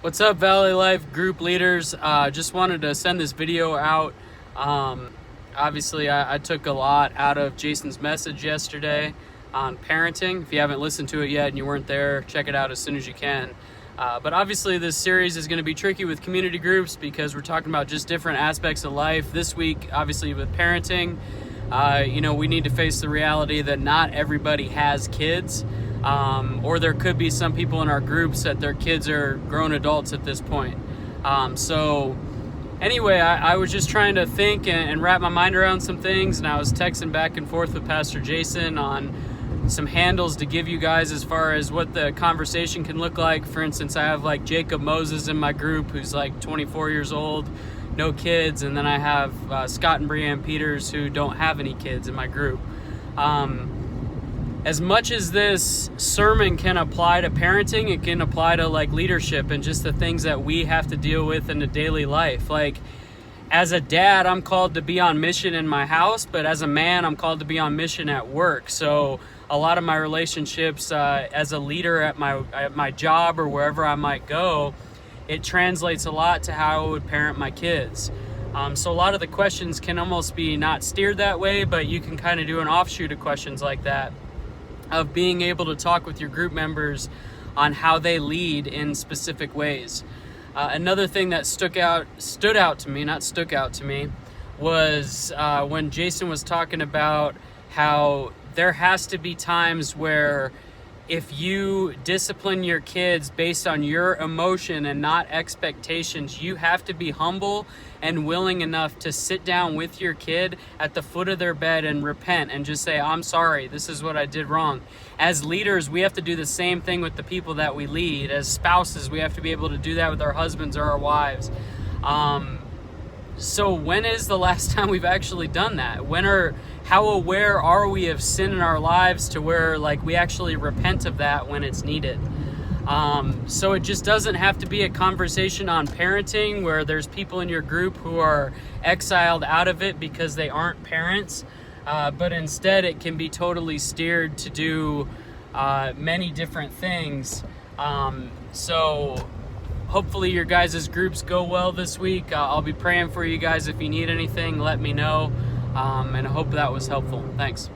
What's up, Valley Life group leaders? Just wanted to send this video out. Obviously, I took a lot out of Jason's message yesterday on parenting. If you haven't listened to it yet and you weren't there, check it out as soon as you can. But obviously, this series is going to be tricky with community groups because we're talking about just different aspects of life. This week, obviously, with parenting, we need to face the reality that not everybody has kids. Or there could be some people in our groups that their kids are grown adults at this point. So anyway, I was just trying to think and wrap my mind around some things, and I was texting back and forth with Pastor Jason on some handles to give you guys as far as what the conversation can look like. For instance, I have like Jacob Moses in my group, who's like 24 years old, no kids, and then I have Scott and Breanne Peters, who don't have any kids in my group. As much as this sermon can apply to parenting, it can apply to like leadership and just the things that we have to deal with in the daily life. Like, as a dad, I'm called to be on mission in my house, but as a man, I'm called to be on mission at work. So a lot of my relationships as a leader at my job or wherever I might go, it translates a lot to how I would parent my kids. So a lot of the questions can almost be not steered that way, but you can kind of do an offshoot of questions like that, of being able to talk with your group members on how they lead in specific ways. Another thing that stood out to me was when Jason was talking about how there has to be times where if you discipline your kids based on your emotion and not expectations, you have to be humble and willing enough to sit down with your kid at the foot of their bed and repent and just say, I'm sorry, this is what I did wrong. As leaders, we have to do the same thing with the people that we lead. As spouses, we have to be able to do that with our husbands or our wives. So when is the last time we've actually done that? How aware are we of sin in our lives to where like we actually repent of that when it's needed? So it just doesn't have to be a conversation on parenting where there's people in your group who are exiled out of it because they aren't parents, but instead it can be totally steered to do many different things. So hopefully your guys' groups go well this week. I'll be praying for you guys. If you need anything, let me know. And I hope that was helpful. Thanks.